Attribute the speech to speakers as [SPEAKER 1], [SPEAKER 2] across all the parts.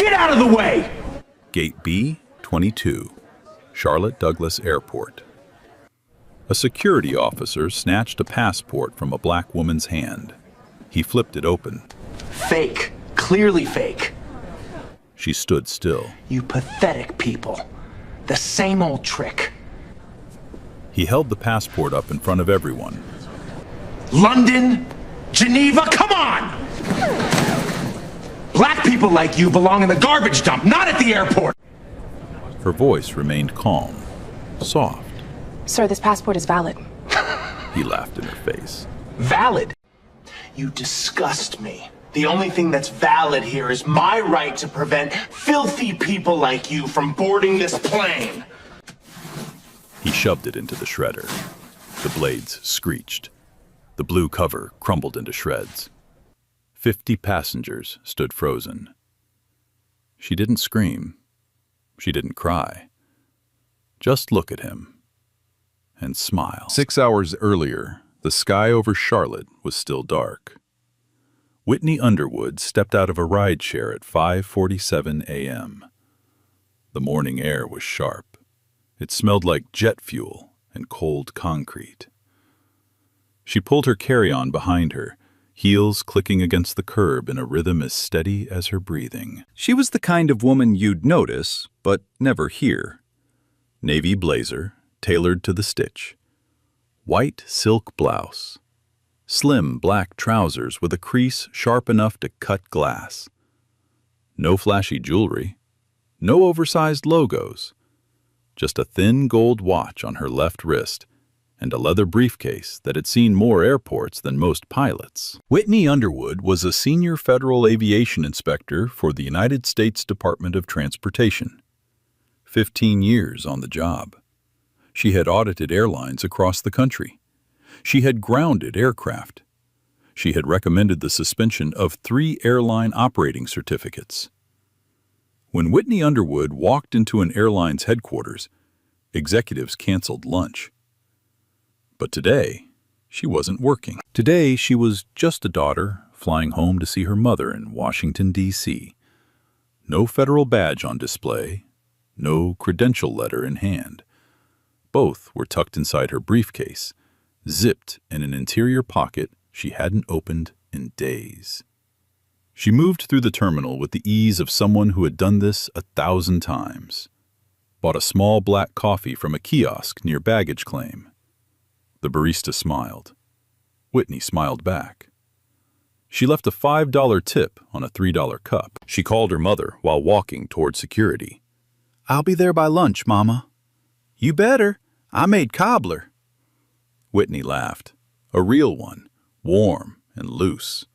[SPEAKER 1] Get out of the way!
[SPEAKER 2] Gate B-22, Charlotte Douglas Airport. A security officer snatched a passport from a black woman's hand. He flipped it open.
[SPEAKER 1] Fake. Clearly fake.
[SPEAKER 2] She stood still.
[SPEAKER 1] You pathetic people. The same old trick.
[SPEAKER 2] He held the passport up in front of everyone.
[SPEAKER 1] London? Geneva? Come on! Black people like you belong in the garbage dump, not at the airport!
[SPEAKER 2] Her voice remained calm, soft.
[SPEAKER 3] Sir, this passport is valid.
[SPEAKER 2] He laughed in her face.
[SPEAKER 1] Valid? You disgust me. The only thing that's valid here is my right to prevent filthy people like you from boarding this plane.
[SPEAKER 2] He shoved it into the shredder. The blades screeched. The blue cover crumbled into shreds. 50 passengers stood frozen. She didn't scream. She didn't cry. Just look at him and smile. 6 hours earlier, the sky over Charlotte was still dark. Whitney Underwood stepped out of a rideshare at 5:47 a.m. The morning air was sharp. It smelled like jet fuel and cold concrete. She pulled her carry-on behind her, heels clicking against the curb in a rhythm as steady as her breathing. She was the kind of woman you'd notice, but never hear. Navy blazer, tailored to the stitch. White silk blouse. Slim black trousers with a crease sharp enough to cut glass. No flashy jewelry. No oversized logos. Just a thin gold watch on her left wrist and a leather briefcase that had seen more airports than most pilots. Whitney Underwood was a senior federal aviation inspector for the United States Department of Transportation. 15 years on the job. She had audited airlines across the country. She had grounded aircraft. She had recommended the suspension of 3 airline operating certificates. When Whitney Underwood walked into an airline's headquarters, executives canceled lunch. But today, she wasn't working. Today, she was just a daughter flying home to see her mother in Washington, D.C. No federal badge on display, no credential letter in hand. Both were tucked inside her briefcase, zipped in an interior pocket she hadn't opened in days. She moved through the terminal with the ease of someone who had done this 1,000 times. Bought a small black coffee from a kiosk near baggage claim. The barista smiled. Whitney smiled back. She left a $5 tip on a $3 cup. She called her mother while walking toward security. "I'll be there by lunch, Mama." "You better. I made cobbler." Whitney laughed. A real one, warm and loose.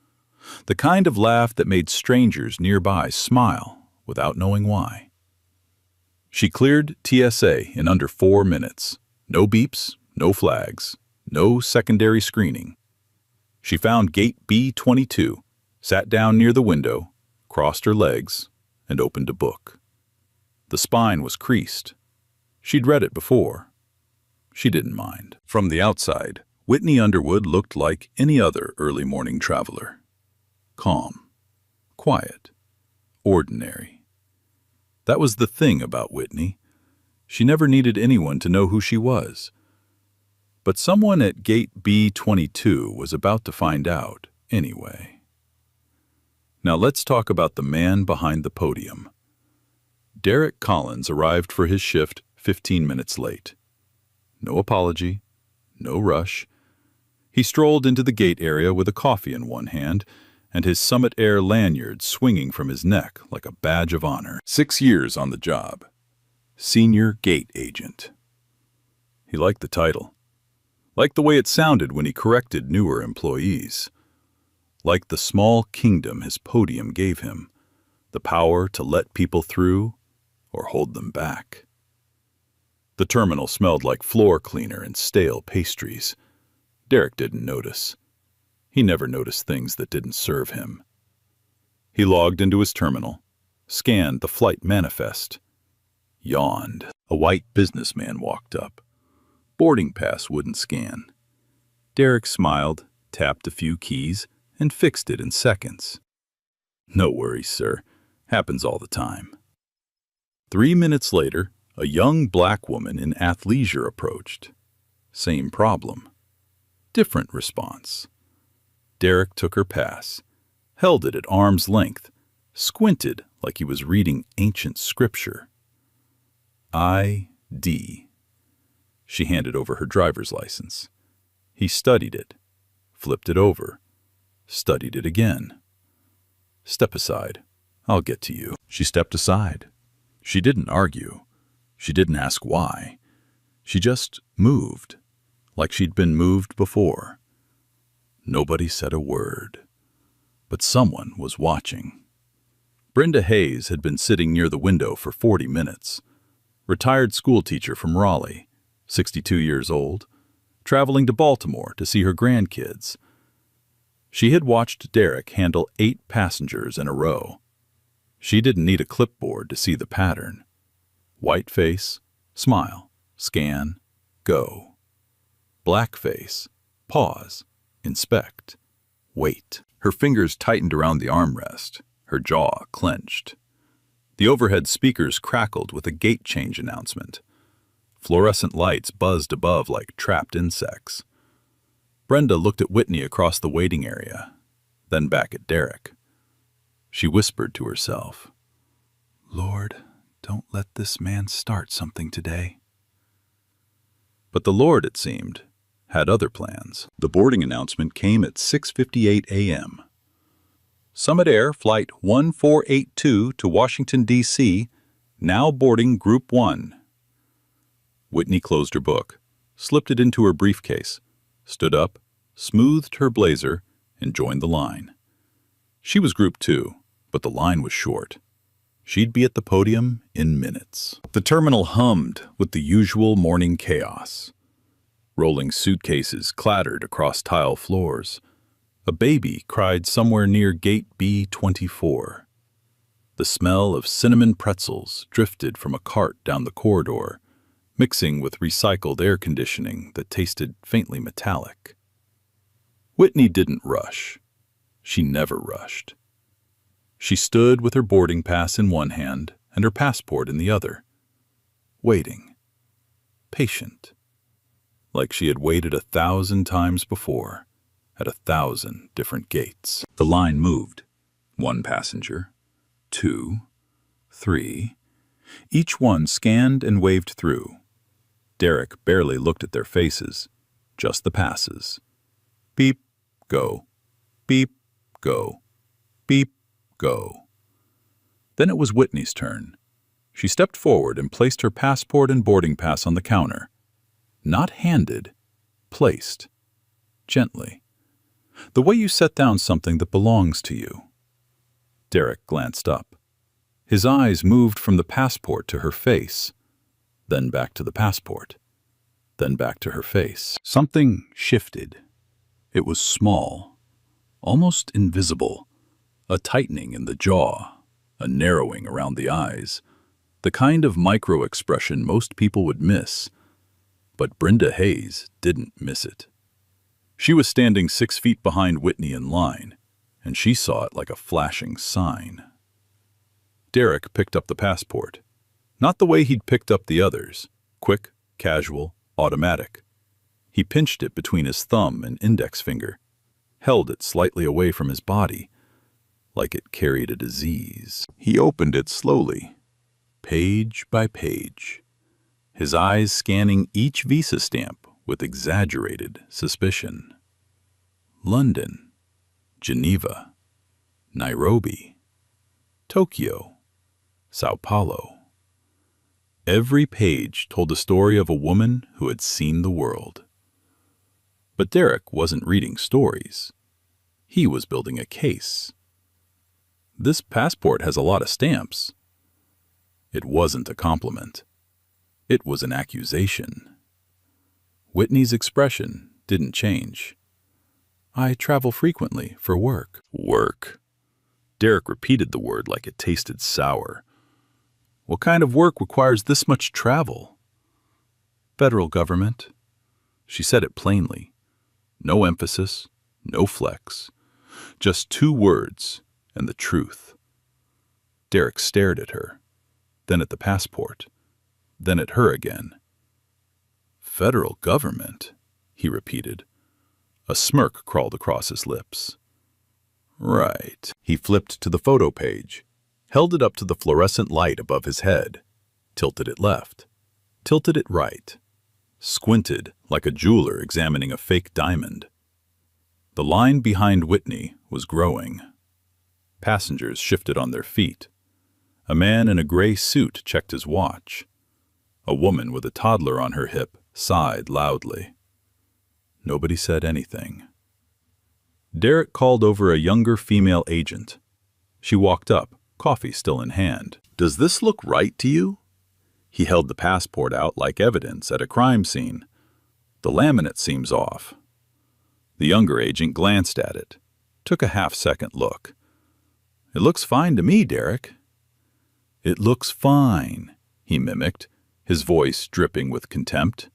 [SPEAKER 2] The kind of laugh that made strangers nearby smile without knowing why. She cleared TSA in under 4 minutes. No beeps, no flags, no secondary screening. She found gate B-22, sat down near the window, crossed her legs, and opened a book. The spine was creased. She'd read it before. She didn't mind. From the outside, Whitney Underwood looked like any other early morning traveler. Calm, quiet, ordinary. That was the thing about Whitney. She never needed anyone to know who she was. But someone at gate B-22 was about to find out anyway. Now let's talk about the man behind the podium. Derek Collins arrived for his shift 15 minutes late. No apology, no rush. He strolled into the gate area with a coffee in one hand and his Summit Air lanyard swinging from his neck like a badge of honor. 6 years on the job. Senior Gate Agent. He liked the title. Liked the way it sounded when he corrected newer employees. Liked the small kingdom his podium gave him, the power to let people through or hold them back. The terminal smelled like floor cleaner and stale pastries. Derek didn't notice. He never noticed things that didn't serve him. He logged into his terminal, scanned the flight manifest, yawned. A white businessman walked up. Boarding pass wouldn't scan. Derek smiled, tapped a few keys, and fixed it in seconds. "No worries, sir. Happens all the time. 3 minutes later, a young black woman in athleisure approached. Same problem. Different response. Derek took her pass, held it at arm's length, squinted like he was reading ancient scripture. ID. She handed over her driver's license. He studied it, flipped it over, studied it again. Step aside. I'll get to you. She stepped aside. She didn't argue. She didn't ask why. She just moved, like she'd been moved before. Nobody said a word, but someone was watching. Brenda Hayes had been sitting near the window for 40 minutes. Retired schoolteacher from Raleigh, 62 years old, traveling to Baltimore to see her grandkids. She had watched Derek handle 8 passengers in a row. She didn't need a clipboard to see the pattern. White face, smile, scan, go. Black face, pause, inspect, wait. Her fingers tightened around the armrest, her jaw clenched. The overhead speakers crackled with a gate change announcement. Fluorescent lights buzzed above like trapped insects. Brenda looked at Whitney across the waiting area, then back at Derek. She whispered to herself, "Lord, don't let this man start something today." But the Lord, it seemed, had other plans. The boarding announcement came at 6:58 a.m. Summit Air Flight 1482 to Washington, D.C., now boarding Group 1. Whitney closed her book, slipped it into her briefcase, stood up, smoothed her blazer, and joined the line. She was Group 2, but the line was short. She'd be at the podium in minutes. The terminal hummed with the usual morning chaos. Rolling suitcases clattered across tile floors. A baby cried somewhere near gate B24. The smell of cinnamon pretzels drifted from a cart down the corridor, mixing with recycled air conditioning that tasted faintly metallic. Whitney didn't rush. She never rushed. She stood with her boarding pass in one hand and her passport in the other, waiting, patient, like she had waited 1,000 times before at 1,000 different gates. The line moved. 1 passenger, 2, 3. Each one scanned and waved through. Derek barely looked at their faces, just the passes. Beep, go. Beep, go. Beep, go. Then it was Whitney's turn. She stepped forward and placed her passport and boarding pass on the counter. Not handed, placed. Gently. The way you set down something that belongs to you. Derek glanced up. His eyes moved from the passport to her face, then back to the passport, then back to her face. Something shifted. It was small, almost invisible, a tightening in the jaw, a narrowing around the eyes, the kind of micro-expression most people would miss. But Brenda Hayes didn't miss it. She was standing 6 feet behind Whitney in line, and she saw it like a flashing sign. Derek picked up the passport. Not the way he'd picked up the others, quick, casual, automatic. He pinched it between his thumb and index finger, held it slightly away from his body, like it carried a disease. He opened it slowly, page by page, his eyes scanning each visa stamp with exaggerated suspicion. London, Geneva, Nairobi, Tokyo, Sao Paulo. Every page told the story of a woman who had seen the world. But Derek wasn't reading stories. He was building a case. This passport has a lot of stamps. It wasn't a compliment. It was an accusation. Whitney's expression didn't change. I travel frequently for work. Work. Derek repeated the word like it tasted sour. What kind of work requires this much travel? Federal government. She said it plainly. No emphasis, no flex. Just 2 words and the truth. Derek stared at her, then at the passport, then at her again. "Federal government," he repeated. A smirk crawled across his lips. "Right." He flipped to the photo page, held it up to the fluorescent light above his head, tilted it left, tilted it right, squinted like a jeweler examining a fake diamond. The line behind Whitney was growing. Passengers shifted on their feet. A man in a gray suit checked his watch. A woman with a toddler on her hip sighed loudly. Nobody said anything. Derek called over a younger female agent. She walked up, coffee still in hand. "Does this look right to you?" He held the passport out like evidence at a crime scene. "The laminate seems off." The younger agent glanced at it, took a half-second look. "It looks fine to me, Derek." "It looks fine," he mimicked, his voice dripping with contempt.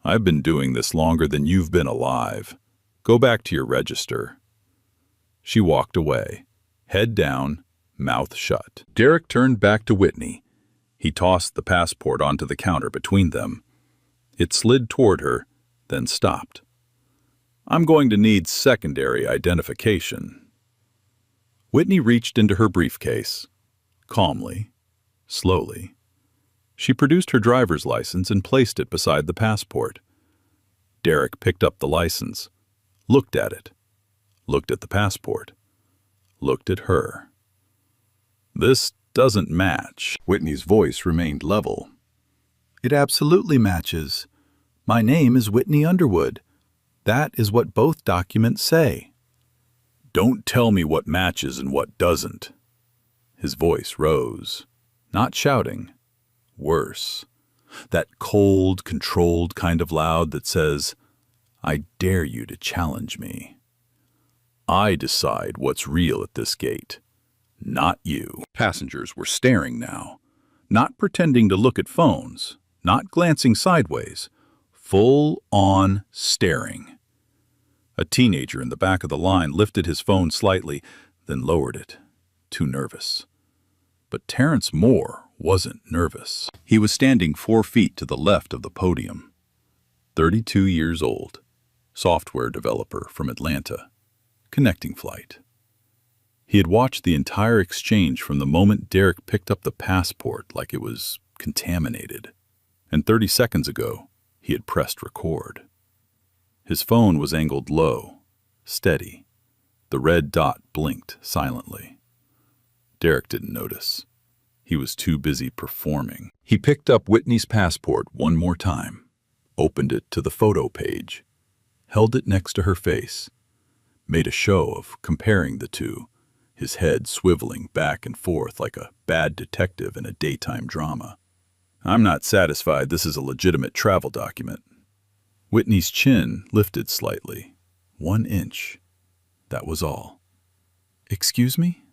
[SPEAKER 2] "I've been doing this longer than you've been alive. Go back to your register." She walked away, head down, mouth shut. Derek turned back to Whitney. He tossed the passport onto the counter between them. It slid toward her, then stopped. "I'm going to need secondary identification." Whitney reached into her briefcase. Calmly, slowly, she produced her driver's license and placed it beside the passport. Derek picked up the license, looked at it, looked at the passport, looked at her. "This doesn't match." Whitney's voice remained level. "It absolutely matches. My name is Whitney Underwood. That is what both documents say." "Don't tell me what matches and what doesn't." His voice rose, not shouting, worse. That cold, controlled kind of loud that says, "I dare you to challenge me. I decide what's real at this gate, not you." Passengers were staring now, not pretending to look at phones, not glancing sideways, full-on staring. A teenager in the back of the line lifted his phone slightly, then lowered it, too nervous. But Terrence Moore wasn't nervous. He was standing 4 feet to the left of the podium. 32 years old, software developer from Atlanta, connecting flight. He had watched the entire exchange from the moment Derek picked up the passport like it was contaminated. And 30 seconds ago, he had pressed record. His phone was angled low, steady. The red dot blinked silently. Derek didn't notice. He was too busy performing. He picked up Whitney's passport one more time, opened it to the photo page, held it next to her face, made a show of comparing the two, his head swiveling back and forth like a bad detective in a daytime drama. "I'm not satisfied this is a legitimate travel document." Whitney's chin lifted slightly, 1 inch. That was all. "Excuse me?"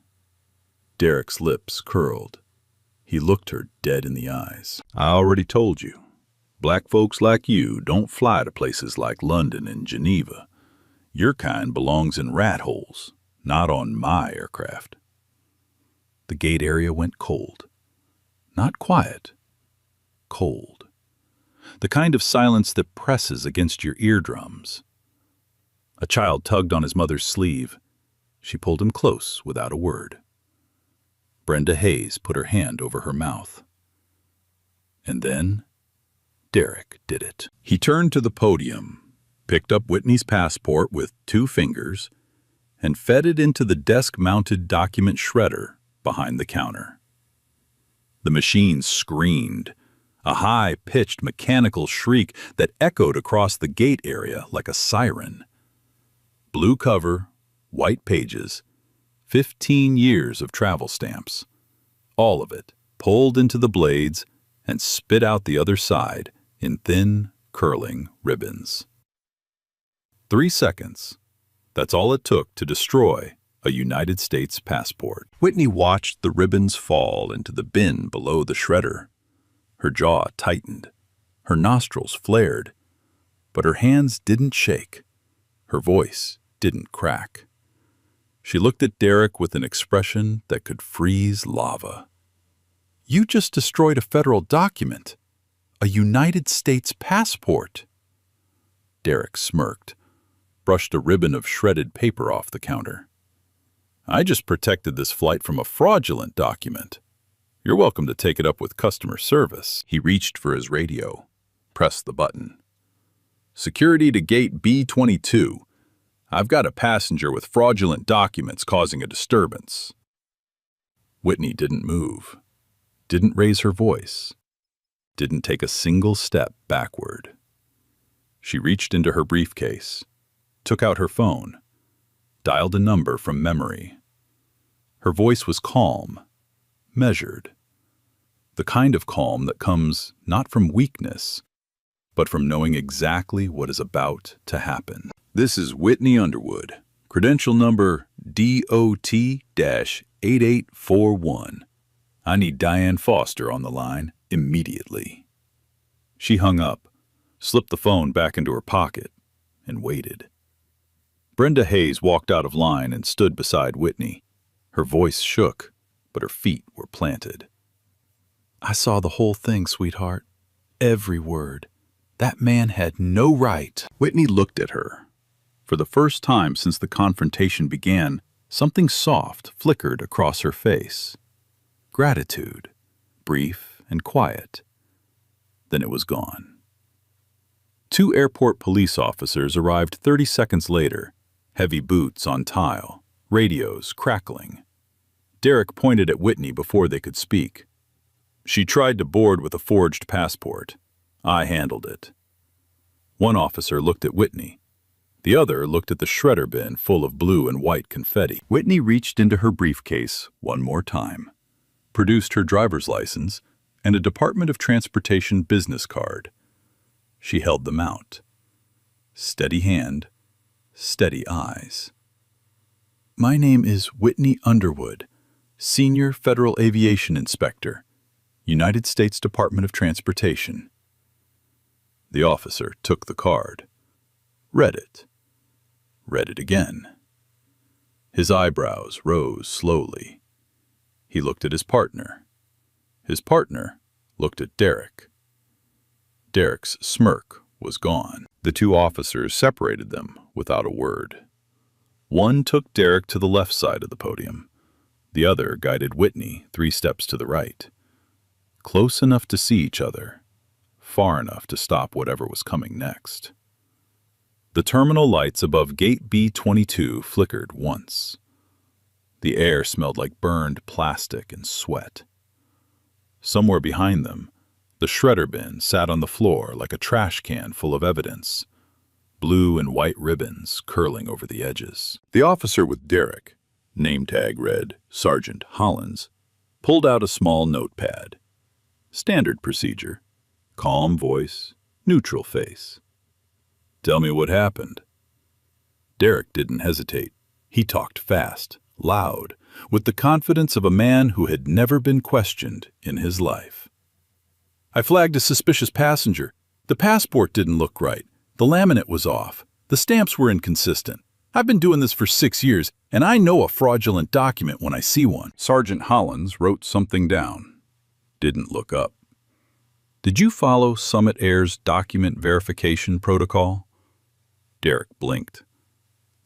[SPEAKER 2] Derek's lips curled. He looked her dead in the eyes. "I already told you. Black folks like you don't fly to places like London and Geneva. Your kind belongs in rat holes, not on my aircraft." The gate area went cold. Not quiet. Cold. The kind of silence that presses against your eardrums. A child tugged on his mother's sleeve. She pulled him close without a word. Brenda Hayes put her hand over her mouth. And then Derek did it. He turned to the podium, picked up Whitney's passport with 2 fingers, and fed it into the desk-mounted document shredder behind the counter. The machine screamed, a high-pitched mechanical shriek that echoed across the gate area like a siren. Blue cover, white pages, 15 years of travel stamps. All of it pulled into the blades and spit out the other side in thin, curling ribbons. 3 seconds. That's all it took to destroy a United States passport. Whitney watched the ribbons fall into the bin below the shredder. Her jaw tightened. Her nostrils flared. But her hands didn't shake. Her voice didn't crack. She looked at Derek with an expression that could freeze lava. "You just destroyed a federal document, a United States passport." Derek smirked, brushed a ribbon of shredded paper off the counter. "I just protected this flight from a fraudulent document. You're welcome to take it up with customer service." He reached for his radio, pressed the button. "Security to gate B22. I've got a passenger with fraudulent documents causing a disturbance." Whitney didn't move, didn't raise her voice, didn't take a single step backward. She reached into her briefcase, took out her phone, dialed a number from memory. Her voice was calm, measured, the kind of calm that comes not from weakness, but from knowing exactly what is about to happen. "This is Whitney Underwood, credential number DOT-8841. I need Diane Foster on the line immediately." She hung up, slipped the phone back into her pocket, and waited. Brenda Hayes walked out of line and stood beside Whitney. Her voice shook, but her feet were planted. "I saw the whole thing, sweetheart. Every word. That man had no right." Whitney looked at her. For the first time since the confrontation began, something soft flickered across her face. Gratitude, brief and quiet. Then it was gone. 2 airport police officers arrived 30 seconds later, heavy boots on tile, radios crackling. Derek pointed at Whitney before they could speak. "She tried to board with a forged passport. I handled it." One officer looked at Whitney. The other looked at the shredder bin full of blue and white confetti. Whitney reached into her briefcase one more time, produced her driver's license and a Department of Transportation business card. She held them out. Steady hand, steady eyes. "My name is Whitney Underwood, Senior Federal Aviation Inspector, United States Department of Transportation." The officer took the card, read it again. His eyebrows rose slowly. He looked at his partner. His partner looked at Derek. Derek's smirk was gone. The 2 officers separated them without a word. One took Derek to the left side of the podium. The other guided Whitney 3 steps to the right. Close enough to see each other, far enough to stop whatever was coming next. The terminal lights above gate B22 flickered once. The air smelled like burned plastic and sweat. Somewhere behind them, the shredder bin sat on the floor like a trash can full of evidence, blue and white ribbons curling over the edges. The officer with Derek, name tag read Sergeant Hollins, pulled out a small notepad. Standard procedure. Calm voice, neutral face. "Tell me what happened." Derek didn't hesitate. He talked fast, loud, with the confidence of a man who had never been questioned in his life. "I flagged a suspicious passenger. The passport didn't look right. The laminate was off. The stamps were inconsistent. I've been doing this for 6 years, and I know a fraudulent document when I see one." Sergeant Hollins wrote something down. Didn't look up. "Did you follow Summit Air's document verification protocol?" Derek blinked.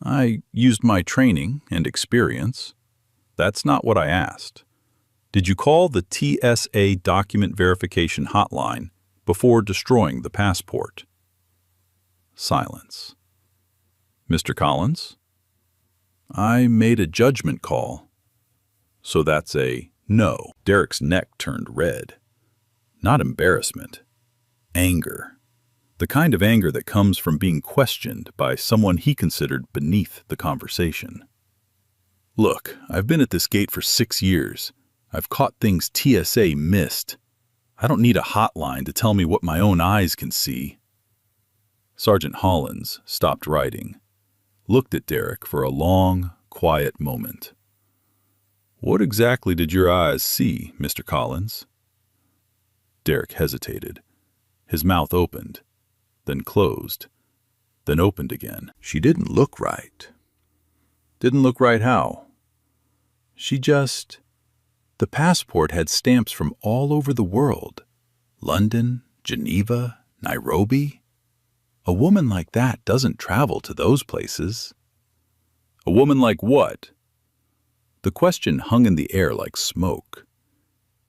[SPEAKER 2] "I used my training and experience." "That's not what I asked. Did you call the TSA document verification hotline before destroying the passport?" Silence. "Mr. Collins?" "I made a judgment call." "So that's a no." Derek's neck turned red. Not embarrassment. Anger. The kind of anger that comes from being questioned by someone he considered beneath the conversation. "Look, I've been at this gate for 6 years. I've caught things TSA missed. I don't need a hotline to tell me what my own eyes can see." Sergeant Hollins stopped writing, looked at Derek for a long, quiet moment. "What exactly did your eyes see, Mr. Collins?" Derek hesitated. His mouth opened, then closed, then opened again. "She didn't look right." Didn't look right how? The passport had stamps from all over the world. London, Geneva, Nairobi. A woman like that doesn't travel to those places. A woman like what? The question hung in the air like smoke.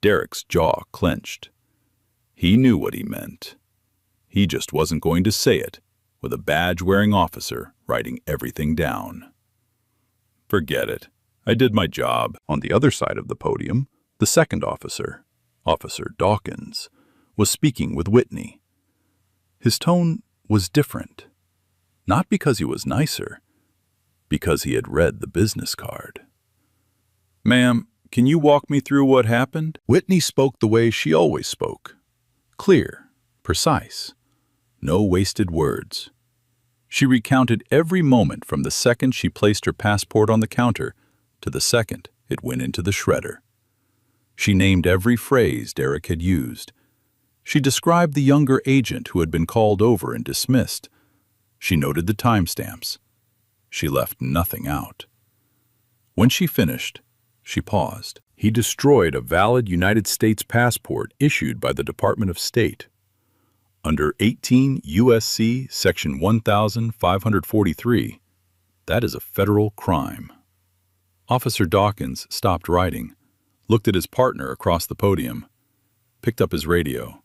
[SPEAKER 2] Derek's jaw clenched. He knew what he meant. He just wasn't going to say it with a badge-wearing officer writing everything down. Forget it. I did my job. On the other side of the podium, the second officer, Officer Dawkins, was speaking with Whitney. His tone was different. Not because he was nicer, because he had read the business card. "Ma'am, can you walk me through what happened?" Whitney spoke the way she always spoke. Clear, precise, no wasted words. She recounted every moment from the second she placed her passport on the counter to the second it went into the shredder. She named every phrase Derek had used. She described the younger agent who had been called over and dismissed. She noted the timestamps. She left nothing out. When she finished, she paused. He destroyed a valid United States passport issued by the Department of State. Under 18 U.S.C. Section 1543, that is a federal crime. Officer Dawkins stopped writing, looked at his partner across the podium, picked up his radio.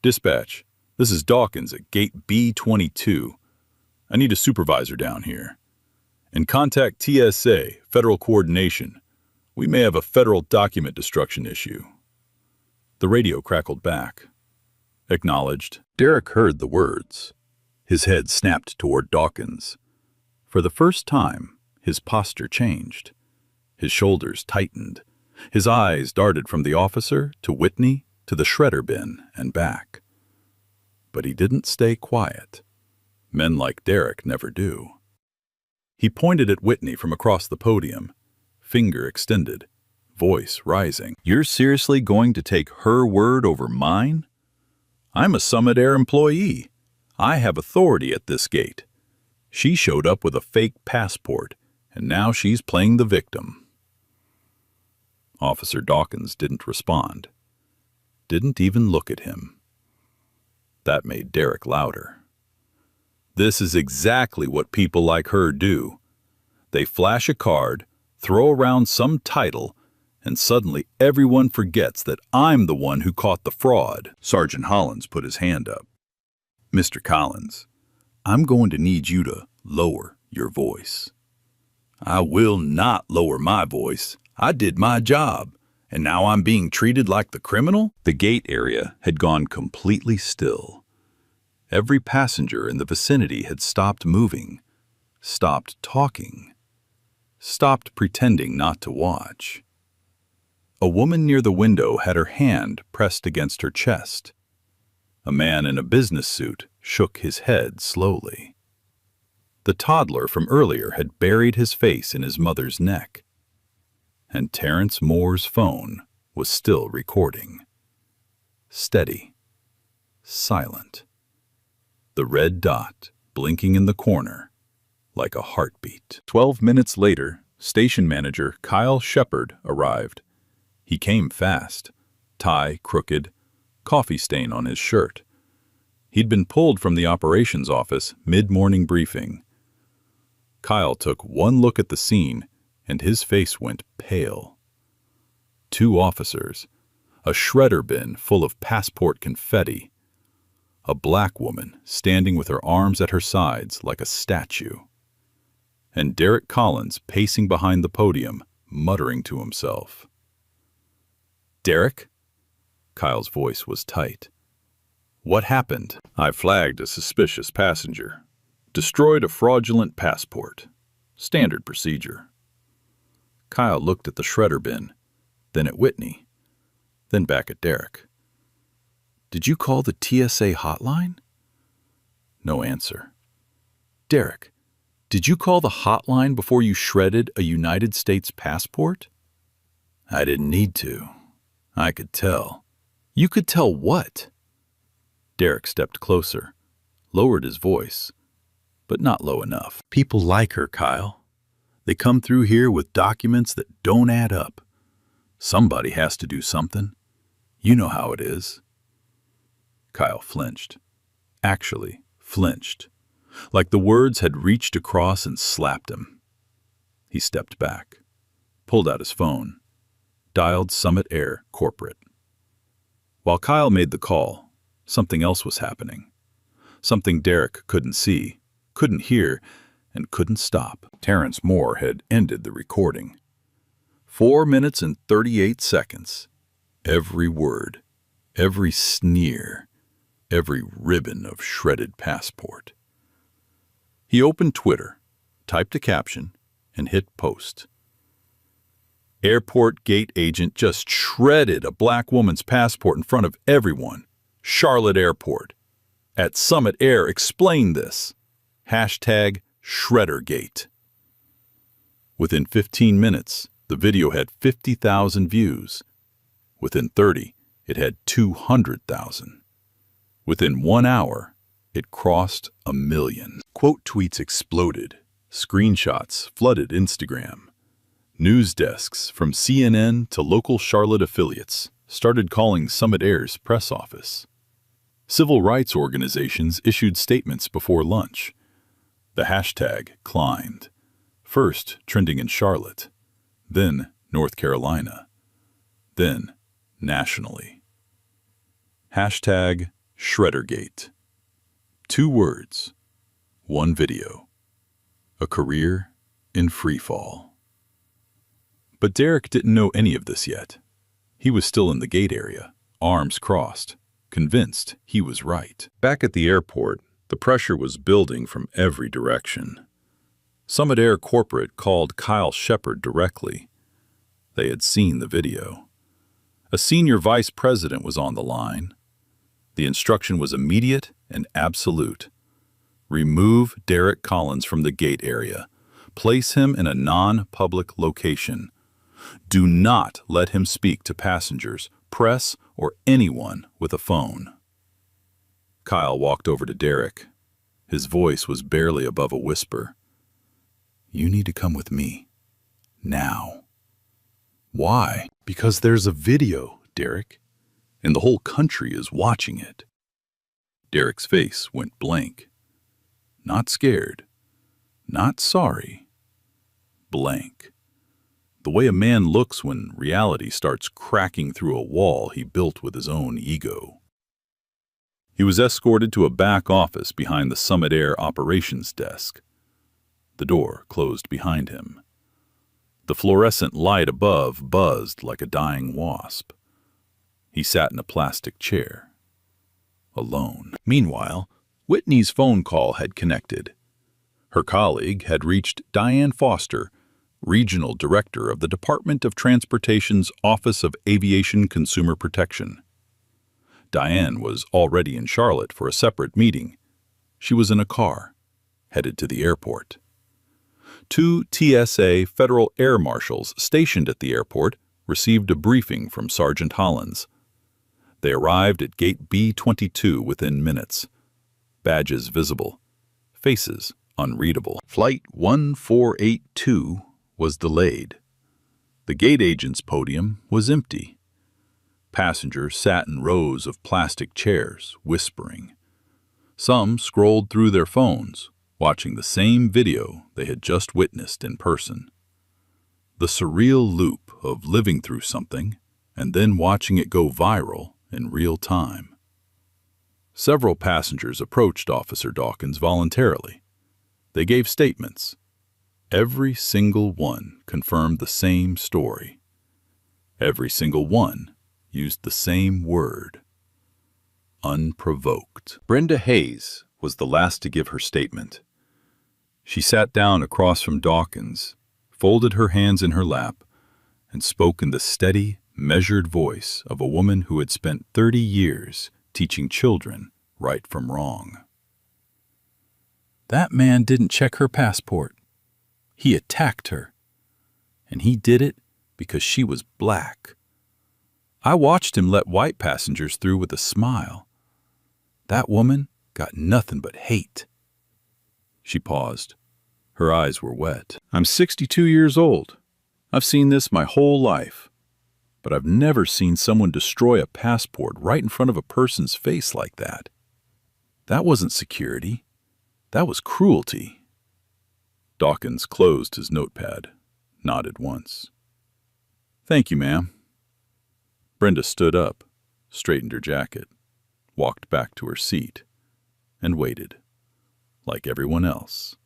[SPEAKER 2] "Dispatch, this is Dawkins at Gate B22. I need a supervisor down here. And contact TSA, Federal Coordination. We may have a federal document destruction issue." The radio crackled back. Acknowledged. Derek heard the words. His head snapped toward Dawkins. For the first time, his posture changed. His shoulders tightened. His eyes darted from the officer to Whitney to the shredder bin and back. But he didn't stay quiet. Men like Derek never do. He pointed at Whitney from across the podium, finger extended, voice rising. "You're seriously going to take her word over mine? I'm a Summit Air employee. I have authority at this gate. She showed up with a fake passport, and now she's playing the victim." Officer Dawkins didn't respond. Didn't even look at him. That made Derek louder. This is exactly what people like her do. They flash a card, throw around some title, and suddenly everyone forgets that I'm the one who caught the fraud. Sergeant Hollins put his hand up. "Mr. Collins, I'm going to need you to lower your voice." "I will not lower my voice. I did my job, and now I'm being treated like the criminal?" The gate area had gone completely still. Every passenger in the vicinity had stopped moving, stopped talking, stopped pretending not to watch. A woman near the window had her hand pressed against her chest. A man in a business suit shook his head slowly. The toddler from earlier had buried his face in his mother's neck. And Terrence Moore's phone was still recording. Steady. Silent. The red dot blinking in the corner like a heartbeat. 12 minutes later, station manager Kyle Shepard arrived. He came fast, tie crooked, coffee stain on his shirt. He'd been pulled from the operations office mid-morning briefing. Kyle took one look at the scene, and his face went pale. 2 officers, a shredder bin full of passport confetti, a black woman standing with her arms at her sides like a statue, and Derek Collins pacing behind the podium, muttering to himself. "Derek?" Kyle's voice was tight. "What happened?" "I flagged a suspicious passenger. Destroyed a fraudulent passport. Standard procedure." Kyle looked at the shredder bin, then at Whitney, then back at Derek. "Did you call the TSA hotline?" No answer. "Derek, did you call the hotline before you shredded a United States passport?" "I didn't need to. I could tell." "You could tell what?" Derek stepped closer, lowered his voice, but not low enough. "People like her, Kyle. They come through here with documents that don't add up. Somebody has to do something. You know how it is. Kyle flinched. Actually, flinched. Like the words had reached across and slapped him. He stepped back, pulled out his phone, dialed Summit Air Corporate. While Kyle made the call, something else was happening. Something Derek couldn't see, couldn't hear, and couldn't stop. Terrence Moore had ended the recording. 4 minutes and 38 seconds. Every word, every sneer, every ribbon of shredded passport. He opened Twitter, typed a caption, and hit post. Airport gate agent just shredded a black woman's passport in front of everyone. Charlotte Airport. At Summit Air, explain this. Hashtag Shreddergate. Within 15 minutes, the video had 50,000 views. Within 30, it had 200,000. Within 1 hour, it crossed 1 million. Quote tweets exploded. Screenshots flooded Instagram. News desks from CNN to local Charlotte affiliates started calling Summit Air's press office. Civil rights organizations issued statements before lunch. The hashtag climbed, first trending in Charlotte, then North Carolina, then nationally. Hashtag Shreddergate. 2 words, 1 video. A career in freefall. But Derek didn't know any of this yet. He was still in the gate area, arms crossed, convinced he was right. Back at the airport, the pressure was building from every direction. Summit Air Corporate called Kyle Shepard directly. They had seen the video. A senior vice president was on the line. The instruction was immediate and absolute. Remove Derek Collins from the gate area. Place him in a non-public location. Do not let him speak to passengers, press, or anyone with a phone. Kyle walked over to Derek. His voice was barely above a whisper. You need to come with me. Now. Why? Because there's a video, Derek, and the whole country is watching it. Derek's face went blank. Not scared. Not sorry. Blank. The way a man looks when reality starts cracking through a wall he built with his own ego. He was escorted to a back office behind the Summit Air operations desk. The door closed behind him. The fluorescent light above buzzed like a dying wasp. He sat in a plastic chair, alone. Meanwhile, Whitney's phone call had connected. Her colleague had reached Diane Foster, Regional Director of the Department of Transportation's Office of Aviation Consumer Protection. Diane was already in Charlotte for a separate meeting. She was in a car, headed to the airport. 2 TSA federal air marshals stationed at the airport received a briefing from Sergeant Hollins. They arrived at Gate B-22 within minutes. Badges visible, faces unreadable. Flight 1482 was delayed. The gate agent's podium was empty. Passengers sat in rows of plastic chairs, whispering. Some scrolled through their phones, watching the same video they had just witnessed in person. The surreal loop of living through something and then watching it go viral in real time. Several passengers approached Officer Dawkins voluntarily. They gave statements. Every single one confirmed the same story. Every single one used the same word. Unprovoked. Brenda Hayes was the last to give her statement. She sat down across from Dawkins, folded her hands in her lap, and spoke in the steady, measured voice of a woman who had spent 30 years teaching children right from wrong. That man didn't check her passport. He attacked her. And he did it because she was black. I watched him let white passengers through with a smile. That woman got nothing but hate. She paused, Her eyes were wet. "I'm 62 years old. I've seen this my whole life. But I've never seen someone destroy a passport right in front of a person's face like that. That wasn't security. That was cruelty." Dawkins closed his notepad, nodded once. "Thank you, ma'am." Brenda stood up, straightened her jacket, walked back to her seat, and waited, like everyone else,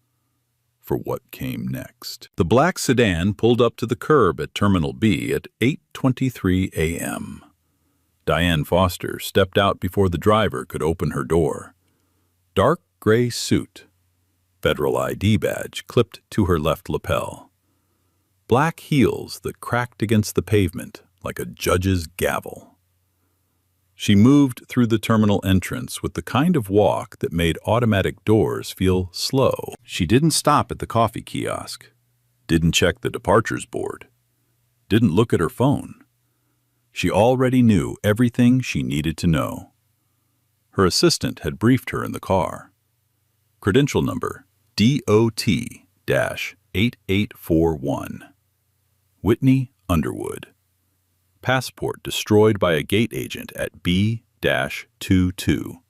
[SPEAKER 2] for what came next. The black sedan pulled up to the curb at Terminal B at 8:23 a.m. Diane Foster stepped out before the driver could open her door. Dark gray suit, federal ID badge clipped to her left lapel. Black heels that cracked against the pavement like a judge's gavel. She moved through the terminal entrance with the kind of walk that made automatic doors feel slow. She didn't stop at the coffee kiosk, didn't check the departures board, didn't look at her phone. She already knew everything she needed to know. Her assistant had briefed her in the car. Credential number DOT-8841. Whitney Underwood. Passport destroyed by a gate agent at B-22.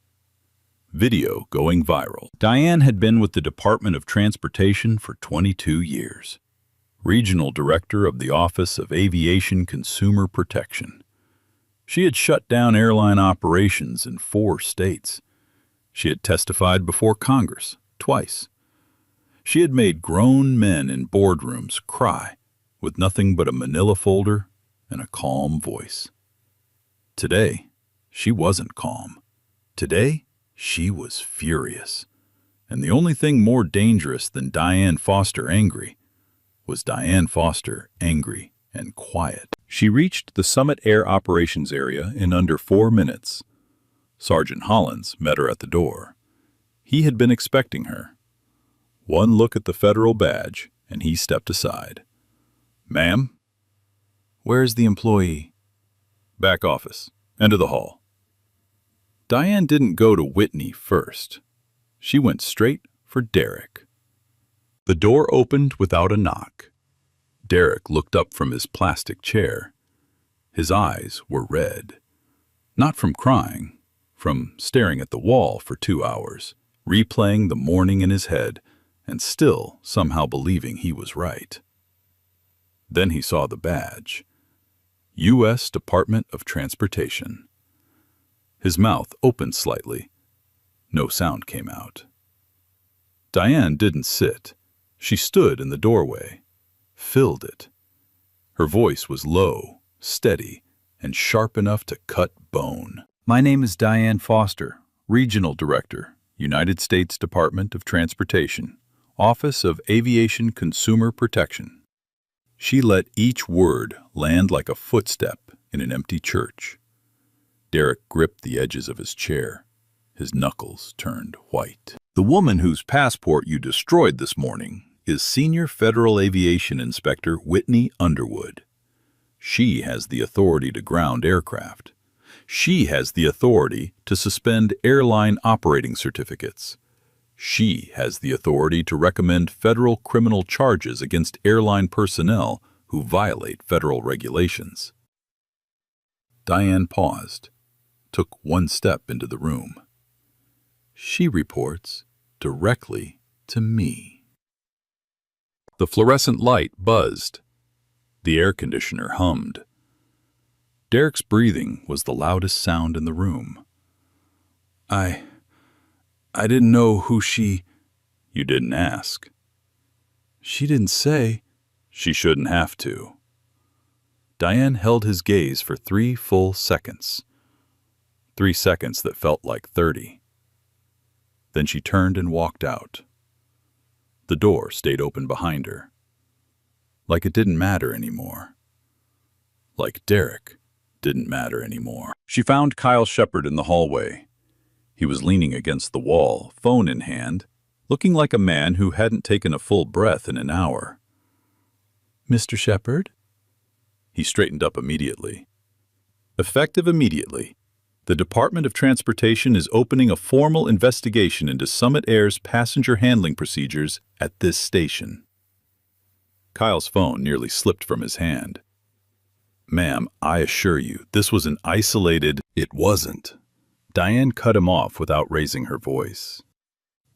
[SPEAKER 2] Video going viral. Diane had been with the Department of Transportation for 22 years. Regional Director of the Office of Aviation Consumer Protection. She had shut down airline operations in 4 states. She had testified before Congress twice. She had made grown men in boardrooms cry with nothing but a manila folder and a calm voice. Today, she wasn't calm. Today, she was furious. And the only thing more dangerous than Diane Foster angry was Diane Foster angry and quiet. She reached the Summit Air Operations Area in under 4 minutes. Sergeant Hollins met her at the door. He had been expecting her. One look at the federal badge, and he stepped aside. "Ma'am?" "Where's the employee?" "Back office. End of the hall." Diane didn't go to Whitney first. She went straight for Derek. The door opened without a knock. Derek looked up from his plastic chair. His eyes were red. Not from crying, from staring at the wall for 2 hours, replaying the morning in his head, and still somehow believing he was right. Then he saw the badge. U.S. Department of Transportation. His mouth opened slightly. No sound came out. Diane didn't sit. She stood in the doorway, filled it. Her voice was low, steady, and sharp enough to cut bone. "My name is Diane Foster, Regional Director, United States Department of Transportation, Office of Aviation Consumer Protection." She let each word land like a footstep in an empty church. Derek gripped the edges of his chair. His knuckles turned white. "The woman whose passport you destroyed this morning is Senior Federal Aviation Inspector Whitney Underwood. She has the authority to ground aircraft. She has the authority to suspend airline operating certificates. She has the authority to recommend federal criminal charges against airline personnel who violate federal regulations." Diane paused, took one step into the room. "She reports directly to me." The fluorescent light buzzed. The air conditioner hummed. Derek's breathing was the loudest sound in the room. I didn't know who she..." "You didn't ask." "She didn't say." "She shouldn't have to." Diane held his gaze for 3 full seconds. 3 seconds that felt like 30. Then she turned and walked out. The door stayed open behind her. Like it didn't matter anymore. Like Derek didn't matter anymore. She found Kyle Shepard in the hallway. He was leaning against the wall, phone in hand, looking like a man who hadn't taken a full breath in an hour. "Mr. Shepard?" He straightened up immediately. Effective immediately, The Department of Transportation is opening a formal investigation into Summit Air's passenger handling procedures at this station. Kyle's phone nearly slipped from his hand. Ma'am, I assure you, this was an isolated— It wasn't. Diane cut him off without raising her voice.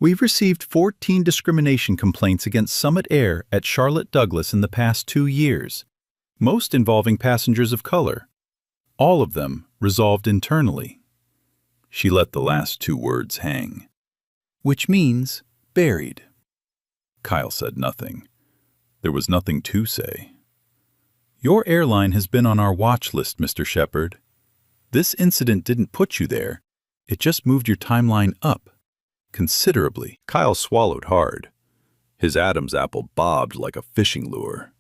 [SPEAKER 2] We've received 14 discrimination complaints against Summit Air at Charlotte Douglas in the past 2 years, most involving passengers of color. All of them resolved internally. She let the last 2 words hang. Which means buried. Kyle said nothing. There was nothing to say. Your airline has been on our watch list, Mr. Shepard. This incident didn't put you there. It just moved your timeline up considerably. Kyle swallowed hard. His Adam's apple bobbed like a fishing lure.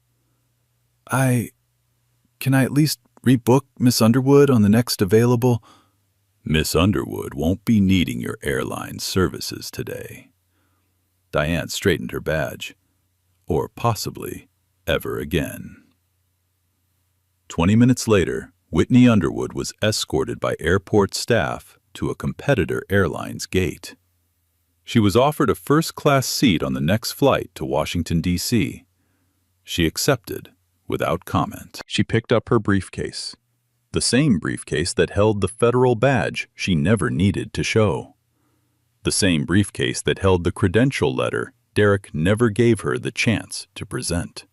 [SPEAKER 2] Can I at least rebook Miss Underwood on the next available— Miss Underwood won't be needing your airline services today. Diane straightened her badge. Or possibly ever again. 20 minutes later, Whitney Underwood was escorted by airport staff to a competitor airline's gate. She was offered a first-class seat on the next flight to Washington, D.C. She accepted without comment. She picked up her briefcase, the same briefcase that held the federal badge she never needed to show. The same briefcase that held the credential letter Derek never gave her the chance to present.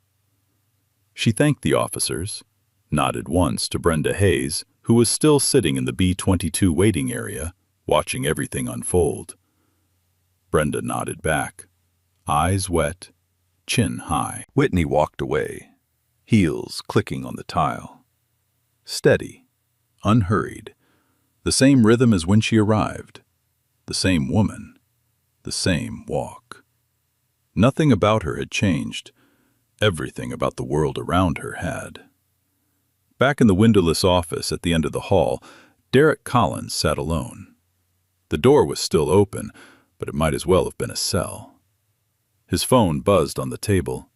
[SPEAKER 2] She thanked the officers, nodded once to Brenda Hayes, who was still sitting in the B-22 waiting area, watching everything unfold. Brenda nodded back, eyes wet, chin high. Whitney walked away, heels clicking on the tile. Steady, unhurried, the same rhythm as when she arrived, the same woman, the same walk. Nothing about her had changed. Everything about the world around her had. Back in the windowless office at the end of the hall, Derek Collins sat alone. The door was still open, but it might as well have been a cell. His phone buzzed on the table.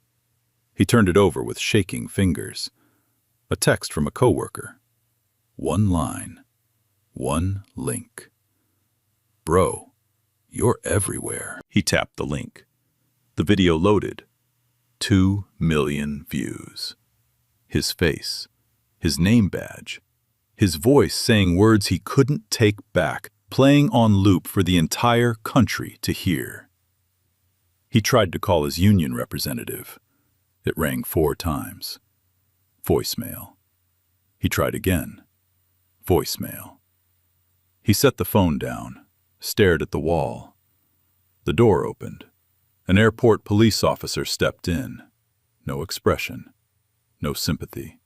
[SPEAKER 2] He turned it over with shaking fingers. A text from a coworker. One line. One link. Bro, you're everywhere. He tapped the link. The video loaded. 2 million views. His face. His name badge. His voice saying words he couldn't take back, playing on loop for the entire country to hear. He tried to call his union representative. It rang 4 times. Voicemail. He tried again. Voicemail. He set the phone down, stared at the wall. The door opened. An airport police officer stepped in. No expression. No sympathy.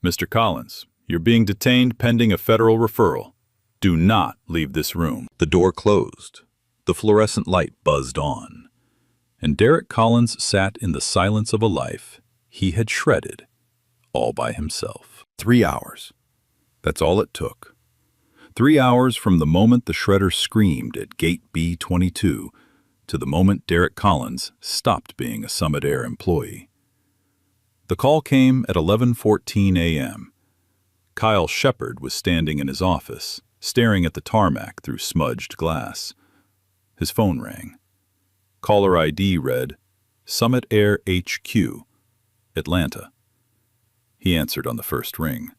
[SPEAKER 2] Mr. Collins, you're being detained pending a federal referral. Do not leave this room. The door closed. The fluorescent light buzzed on. And Derek Collins sat in the silence of a life he had shredded all by himself. 3 hours. That's all it took. 3 hours from the moment the shredder screamed at gate B-22 to the moment Derek Collins stopped being a Summit Air employee. The call came at 11:14 a.m. Kyle Shepard was standing in his office, staring at the tarmac through smudged glass. His phone rang. Caller ID read, Summit Air HQ, Atlanta. He answered on the first ring.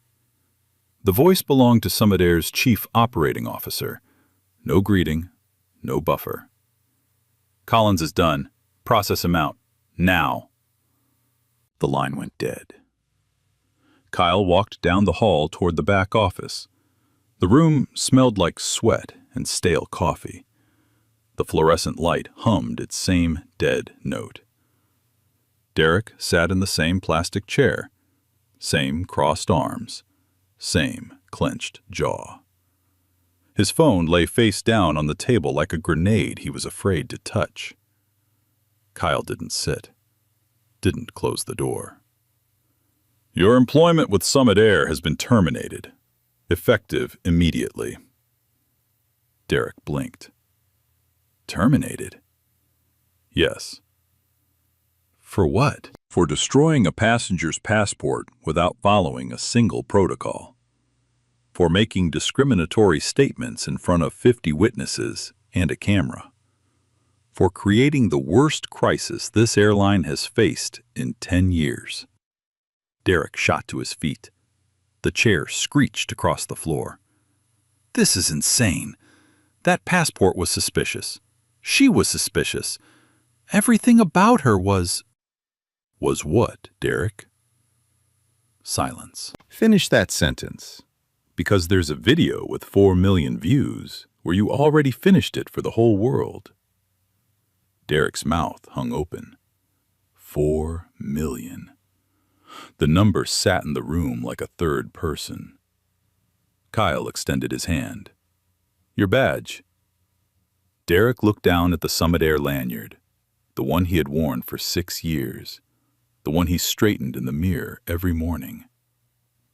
[SPEAKER 2] The voice belonged to Summit Air's chief operating officer. No greeting, no buffer. Collins is done. Process him out. Now. The line went dead. Kyle walked down the hall toward the back office. The room smelled like sweat and stale coffee. The fluorescent light hummed its same dead note. Derek sat in the same plastic chair, same crossed arms, same clenched jaw. His phone lay face down on the table like a grenade he was afraid to touch. Kyle didn't sit, didn't close the door. Your employment with Summit Air has been terminated, effective immediately. Derek blinked. Terminated? Yes. For what? For destroying a passenger's passport without following a single protocol. for making discriminatory statements in front of 50 witnesses and a camera, for creating the worst crisis this airline has faced in 10 years. Derek shot to his feet. The chair screeched across the floor. This is insane. That passport was suspicious. She was suspicious. Everything about her was... Was what, Derek? Silence. Finish that sentence. Because there's a video with 4 million views where you already finished it for the whole world. Derek's mouth hung open. 4 million. The number sat in the room like a third person. Kyle extended his hand. Your badge. Derek looked down at the Summit Air lanyard, the one he had worn for 6 years, the one he straightened in the mirror every morning,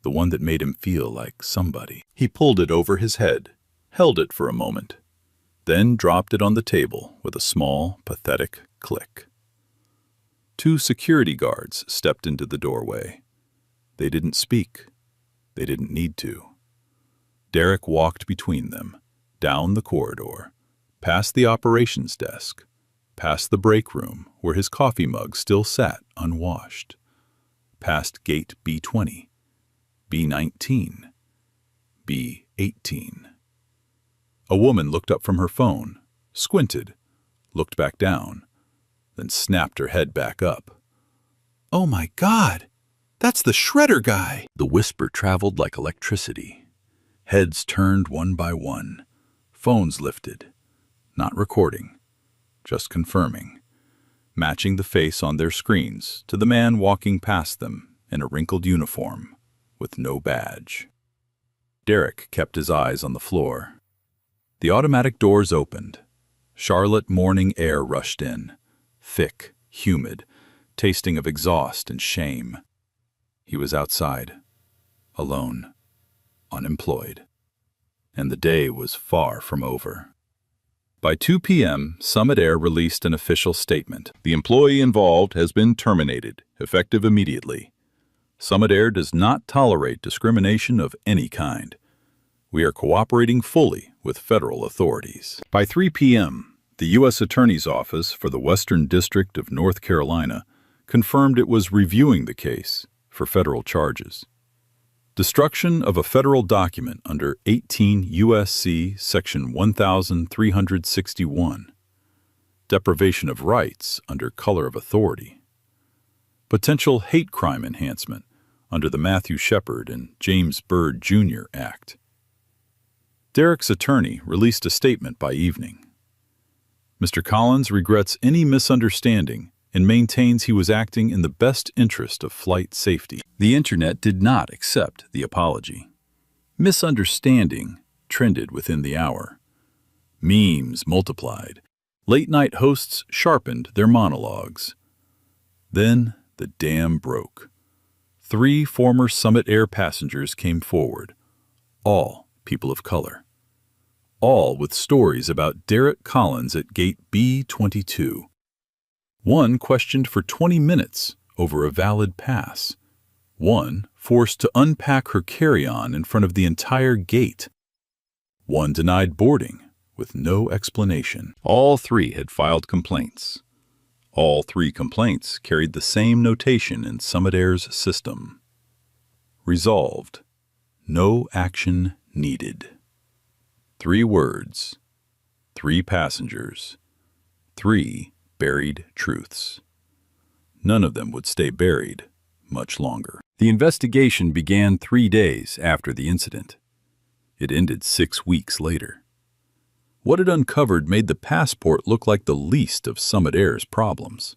[SPEAKER 2] the one that made him feel like somebody. He pulled it over his head, held it for a moment, then dropped it on the table with a small, pathetic click. 2 security guards stepped into the doorway. They didn't speak. They didn't need to. Derek walked between them, down the corridor, past the operations desk, past the break room where his coffee mug still sat unwashed, past gate B20, B19, B18. A woman looked up from her phone, squinted, looked back down, then snapped her head back up. Oh my God, that's the shredder guy! The whisper traveled like electricity. Heads turned one by one, phones lifted, not recording, just confirming, matching the face on their screens to the man walking past them in a wrinkled uniform with no badge. Derek kept his eyes on the floor. The automatic doors opened. Charlotte morning air rushed in, thick, humid, tasting of exhaust and shame. He was outside, alone, unemployed, and the day was far from over. By 2 p.m., Summit Air released an official statement. The employee involved has been terminated, effective immediately. Summit Air does not tolerate discrimination of any kind. We are cooperating fully with federal authorities. By 3 p.m., the U.S. Attorney's Office for the Western District of North Carolina confirmed it was reviewing the case for federal charges. Destruction of a federal document under 18 U.S.C. Section 1361. Deprivation of rights under color of authority. Potential hate crime enhancement under the Matthew Shepard and James Byrd Jr. Act. Derek's attorney released a statement by evening. Mr. Collins regrets any misunderstanding and maintains he was acting in the best interest of flight safety. The internet did not accept the apology. Misunderstanding trended within the hour. Memes multiplied. Late-night hosts sharpened their monologues. Then the dam broke. 3 former Summit Air passengers came forward, all people of color. All with stories about Derek Collins at gate B22. One questioned for 20 minutes over a valid pass. One forced to unpack her carry-on in front of the entire gate. One denied boarding with no explanation. All 3 had filed complaints. All 3 complaints carried the same notation in Summit Air's system. Resolved. No action needed. 3 words. 3 passengers. 3 buried truths. None of them would stay buried much longer. The investigation began 3 days after the incident. It ended 6 weeks later. What it uncovered made the passport look like the least of Summit Air's problems.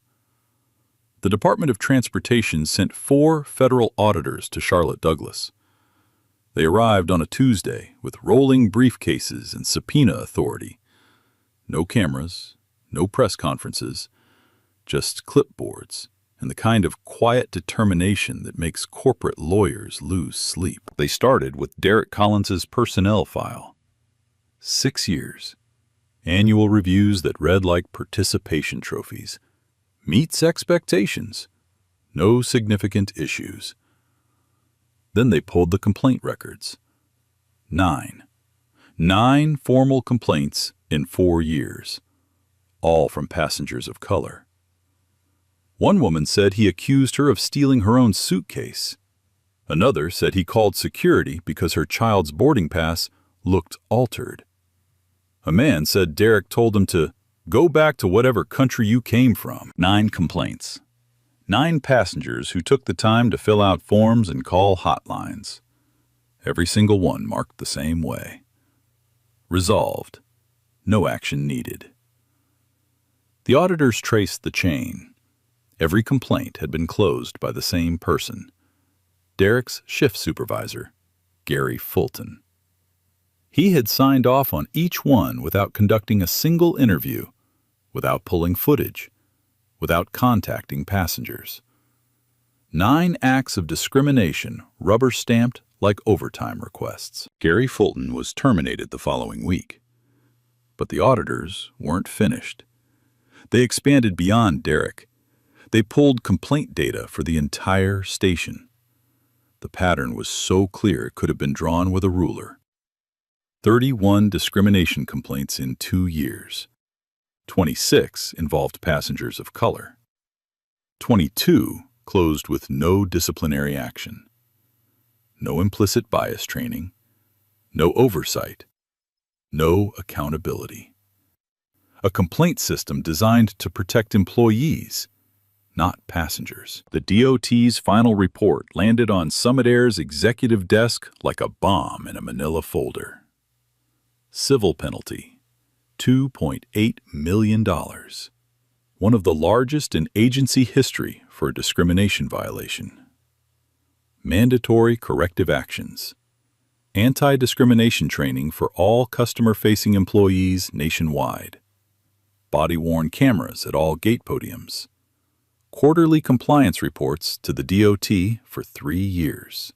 [SPEAKER 2] The Department of Transportation sent 4 federal auditors to Charlotte Douglas. They arrived on a Tuesday with rolling briefcases and subpoena authority. No cameras, no press conferences, just clipboards and the kind of quiet determination that makes corporate lawyers lose sleep. They started with Derek Collins's personnel file. 6 years. Annual reviews that read like participation trophies. Meets expectations. No significant issues. Then they pulled the complaint records. 9. 9 formal complaints in 4 years, all from passengers of color. One woman said he accused her of stealing her own suitcase. Another said he called security because her child's boarding pass looked altered. A man said Derek told him to go back to whatever country you came from. 9 complaints. 9 passengers who took the time to fill out forms and call hotlines. Every single one marked the same way. Resolved. No action needed. The auditors traced the chain. Every complaint had been closed by the same person. Derek's shift supervisor, Gary Fulton. He had signed off on each one without conducting a single interview, without pulling footage, without contacting passengers. 9 acts of discrimination rubber-stamped like overtime requests. Gary Fulton was terminated the following week. But the auditors weren't finished. They expanded beyond Derek. They pulled complaint data for the entire station. The pattern was so clear it could have been drawn with a ruler. 31 discrimination complaints in 2 years. 26 involved passengers of color. 22 closed with no disciplinary action. No implicit bias training. No oversight. No accountability. A complaint system designed to protect employees, not passengers. The DOT's final report landed on Summit Air's executive desk like a bomb in a manila folder. Civil penalty, $2.8 million. One of the largest in agency history for a discrimination violation. Mandatory corrective actions. Anti-discrimination training for all customer-facing employees nationwide. Body-worn cameras at all gate podiums. Quarterly compliance reports to the DOT for 3 years.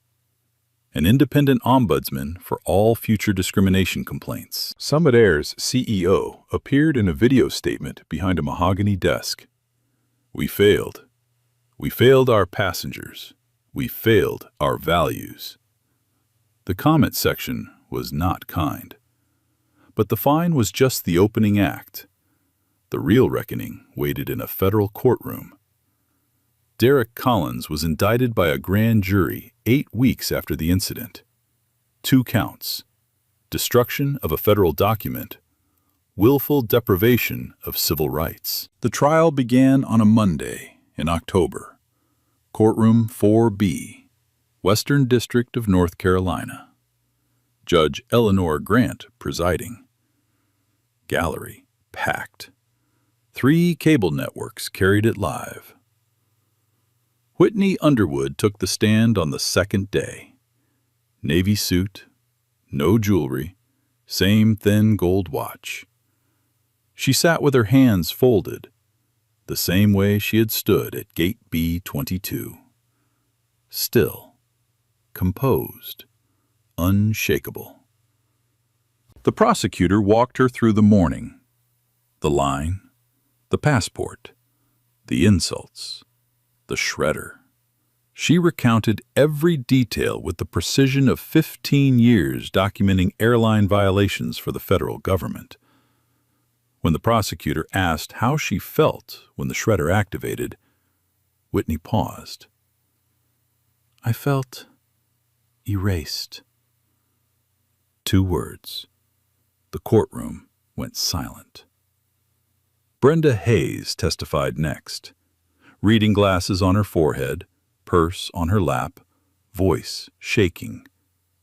[SPEAKER 2] An independent ombudsman for all future discrimination complaints. Summit Air's CEO appeared in a video statement behind a mahogany desk. We failed. We failed our passengers. We failed our values. The comment section was not kind. But the fine was just the opening act. The real reckoning waited in a federal courtroom. Derek Collins was indicted by a grand jury 8 weeks after the incident. 2 counts: destruction of a federal document, willful deprivation of civil rights. The trial began on a Monday in October. Courtroom 4B, Western District of North Carolina. Judge Eleanor Grant presiding. Gallery packed. 3 cable networks carried it live. Whitney Underwood took the stand on the second day. Navy suit, no jewelry, same thin gold watch. She sat with her hands folded, the same way she had stood at Gate B-22. Still, composed, unshakable. The prosecutor walked her through the morning. The line, the passport, the insults, the shredder. She recounted every detail with the precision of 15 years documenting airline violations for the federal government. When the prosecutor asked how she felt when the shredder activated, Whitney paused. I felt erased. 2 words. The courtroom went silent. Brenda Hayes testified next. Reading glasses on her forehead, purse on her lap, voice shaking,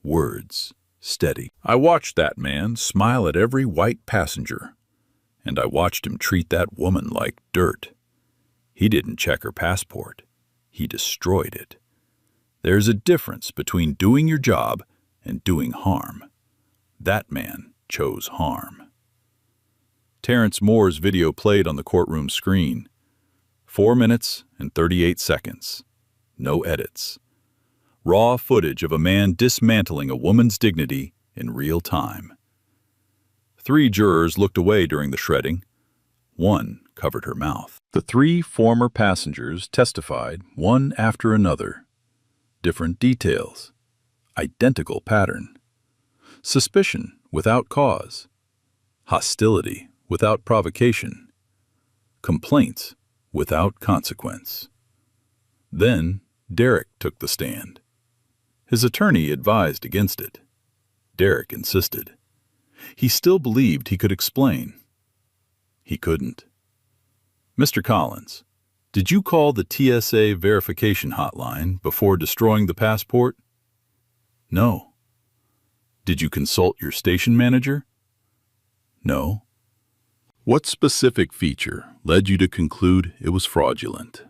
[SPEAKER 2] words steady. I watched that man smile at every white passenger, and I watched him treat that woman like dirt. He didn't check her passport. He destroyed it. There's a difference between doing your job and doing harm. That man chose harm. Terrence Moore's video played on the courtroom screen. 4 minutes and 38 seconds. No edits. Raw footage of a man dismantling a woman's dignity in real time. 3 jurors looked away during the shredding. 1 covered her mouth. The 3 former passengers testified, one after another. Different details. Identical pattern. suspicion without cause, hostility without provocation, complaints without consequence. Then Derek took the stand. His attorney advised against it. Derek insisted. He still believed he could explain. He couldn't. Mr. Collins, did you call the TSA verification hotline before destroying the passport? No. Did you consult your station manager? No. What specific feature led you to conclude it was fraudulent?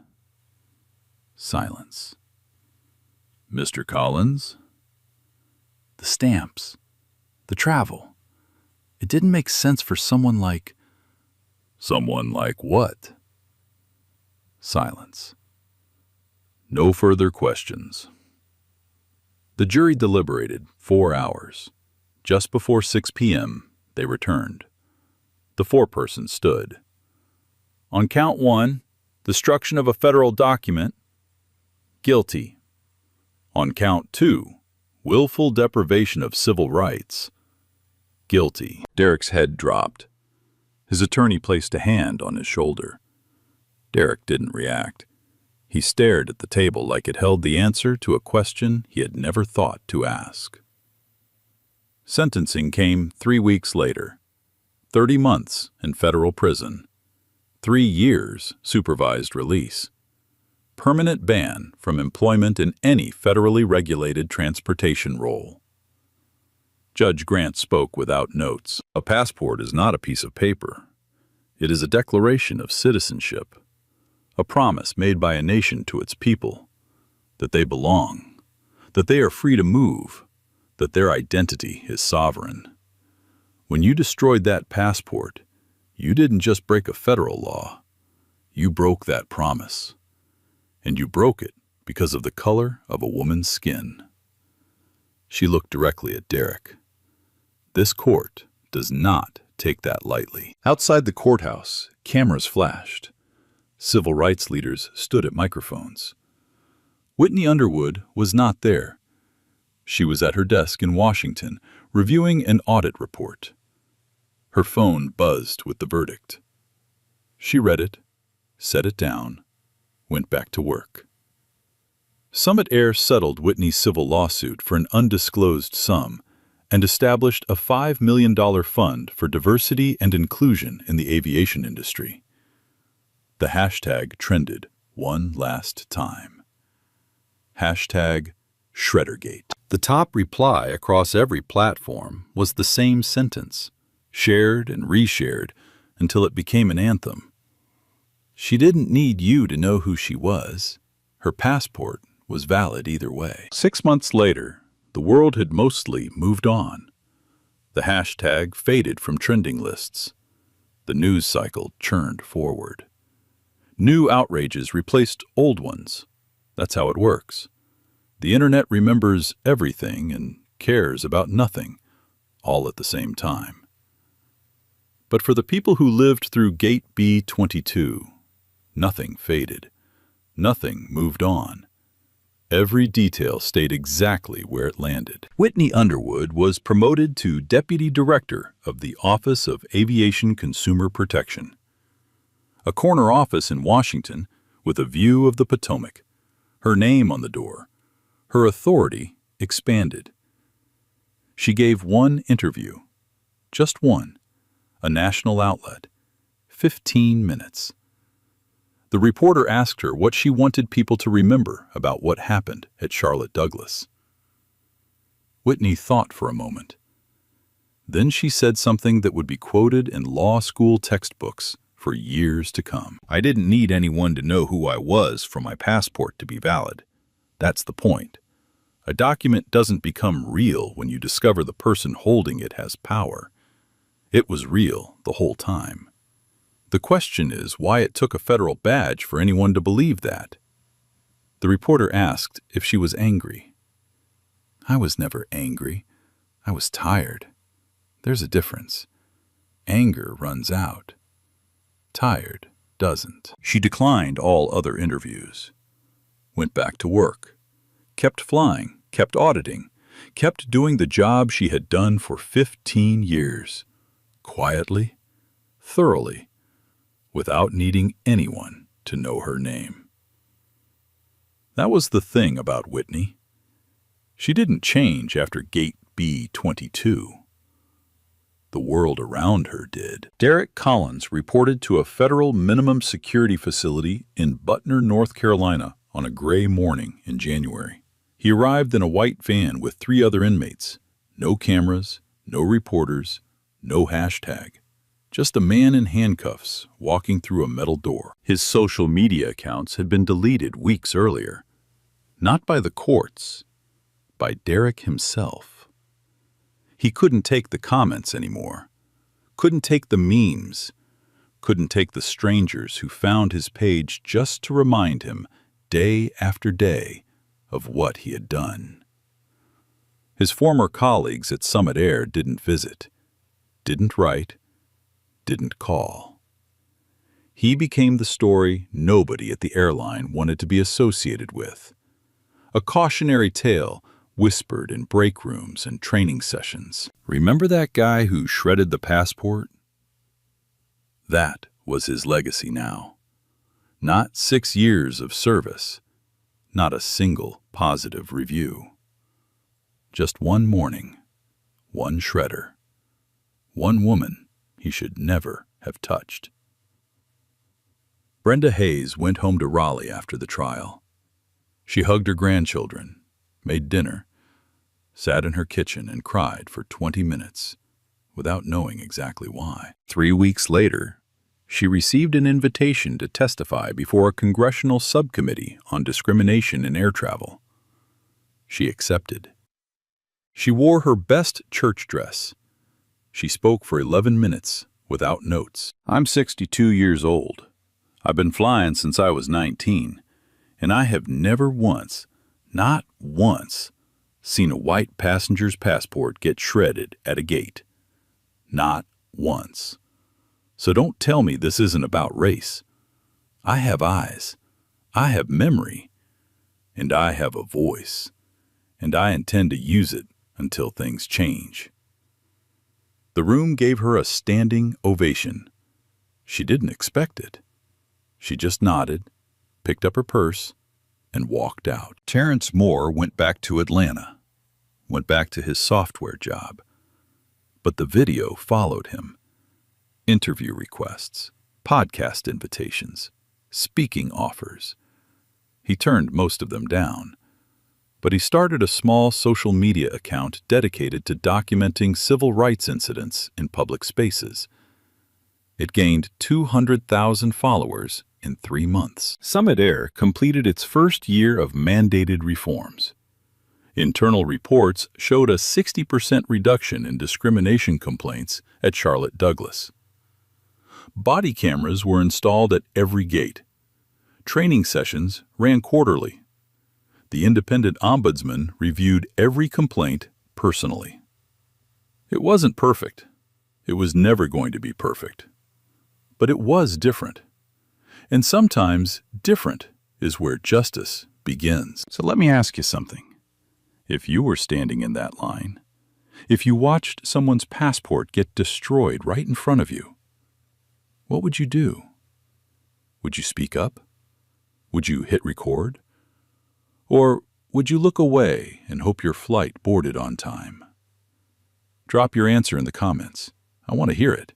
[SPEAKER 2] Silence. Mr. Collins? The stamps. The travel. It didn't make sense for someone like... Someone like what? Silence. No further questions. The jury deliberated 4 hours. Just before 6 p.m., they returned. The foreperson stood. On count 1, destruction of a federal document, guilty. On count 2, willful deprivation of civil rights, guilty. Derek's head dropped. His attorney placed a hand on his shoulder. Derek didn't react. He stared at the table like it held the answer to a question he had never thought to ask. Sentencing came 3 weeks later. 30 months in federal prison. 3 years supervised release. Permanent ban from employment in any federally regulated transportation role. Judge Grant spoke without notes. A passport is not a piece of paper. It is a declaration of citizenship, a promise made by a nation to its people, that they belong, that they are free to move, that their identity is sovereign. When you destroyed that passport, you didn't just break a federal law, you broke that promise. And you broke it because of the color of a woman's skin. She looked directly at Derek. This court does not take that lightly. Outside the courthouse, cameras flashed. Civil rights leaders stood at microphones. Whitney Underwood was not there. She was at her desk in Washington, reviewing an audit report. Her phone buzzed with the verdict. She read it, set it down, went back to work. Summit Air settled Whitney's civil lawsuit for an undisclosed sum and established a $5 million fund for diversity and inclusion in the aviation industry. The hashtag trended one last time. Hashtag Shreddergate. The top reply across every platform was the same sentence, shared and reshared until it became an anthem. She didn't need you to know who she was. Her passport was valid either way. 6 months later, the world had mostly moved on. The hashtag faded from trending lists. The news cycle churned forward. New outrages replaced old ones. That's how it works. The internet remembers everything and cares about nothing, all at the same time. But for the people who lived through Gate B-22, nothing faded. Nothing moved on. Every detail stayed exactly where it landed. Whitney Underwood was promoted to Deputy Director of the Office of Aviation Consumer Protection, a corner office in Washington with a view of the Potomac, her name on the door. Her authority expanded. She gave one interview, just one, a national outlet, 15 minutes. The reporter asked her what she wanted people to remember about what happened at Charlotte Douglas. Whitney thought for a moment. Then she said something that would be quoted in law school textbooks for years to come. I didn't need anyone to know who I was for my passport to be valid. That's the point. A document doesn't become real when you discover the person holding it has power. It was real the whole time. The question is why it took a federal badge for anyone to believe that. The reporter asked if she was angry. I was never angry. I was tired. There's a difference. Anger runs out. Tired doesn't. She declined all other interviews. Went back to work. Kept flying, kept auditing, kept doing the job she had done for 15 years, quietly, thoroughly, without needing anyone to know her name. That was the thing about Whitney. She didn't change after Gate B-22. The world around her did. Derek Collins reported to a federal minimum security facility in Butner, North Carolina on a gray morning in January. He arrived in a white van with 3 other inmates. No cameras, no reporters, no hashtag. Just a man in handcuffs walking through a metal door. His social media accounts had been deleted weeks earlier. Not by the courts, by Derek himself. He couldn't take the comments anymore. Couldn't take the memes. Couldn't take the strangers who found his page just to remind him, day after day, of what he had done. His former colleagues at Summit Air didn't visit, didn't write, didn't call. He became the story nobody at the airline wanted to be associated with. A cautionary tale whispered in break rooms and training sessions. Remember that guy who shredded the passport? That was his legacy now. Not 6 years of service, not a single positive review. Just one morning, one shredder, one woman he should never have touched. Brenda Hayes went home to Raleigh after the trial. She hugged her grandchildren, made dinner, sat in her kitchen and cried for 20 minutes, without knowing exactly why. 3 weeks later, she received an invitation to testify before a congressional subcommittee on discrimination in air travel. She accepted. She wore her best church dress. She spoke for 11 minutes without notes. I'm 62 years old. I've been flying since I was 19, and I have never once, not once, seen a white passenger's passport get shredded at a gate. Not once. So don't tell me this isn't about race. I have eyes, I have memory, and I have a voice, and I intend to use it until things change. The room gave her a standing ovation. She didn't expect it. She just nodded, picked up her purse, and walked out. Terrence Moore went back to Atlanta, went back to his software job. But the video followed him. Interview requests, podcast invitations, speaking offers. He turned most of them down, but he started a small social media account dedicated to documenting civil rights incidents in public spaces. It gained 200,000 followers in 3 months. Summit Air completed its first year of mandated reforms. Internal reports showed a 60% reduction in discrimination complaints at Charlotte Douglas. Body cameras were installed at every gate. Training sessions ran quarterly. The independent ombudsman reviewed every complaint personally. It wasn't perfect. It was never going to be perfect. But it was different. And sometimes different is where justice begins. So let me ask you something. If you were standing in that line, if you watched someone's passport get destroyed right in front of you, what would you do? Would you speak up? Would you hit record? Or would you look away and hope your flight boarded on time? Drop your answer in the comments. I want to hear it.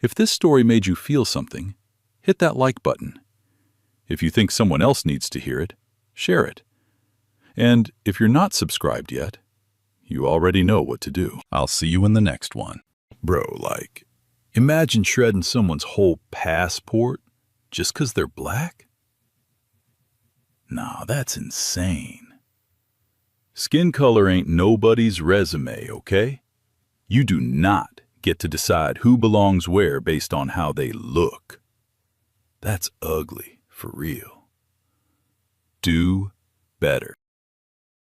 [SPEAKER 2] If this story made you feel something, hit that like button. If you think someone else needs to hear it, share it. And if you're not subscribed yet, you already know what to do. I'll see you in the next one. Bro, imagine shredding someone's whole passport just 'cause they're black? Nah, that's insane. Skin color ain't nobody's resume, okay? You do not get to decide who belongs where based on how they look. That's ugly, for real. Do better.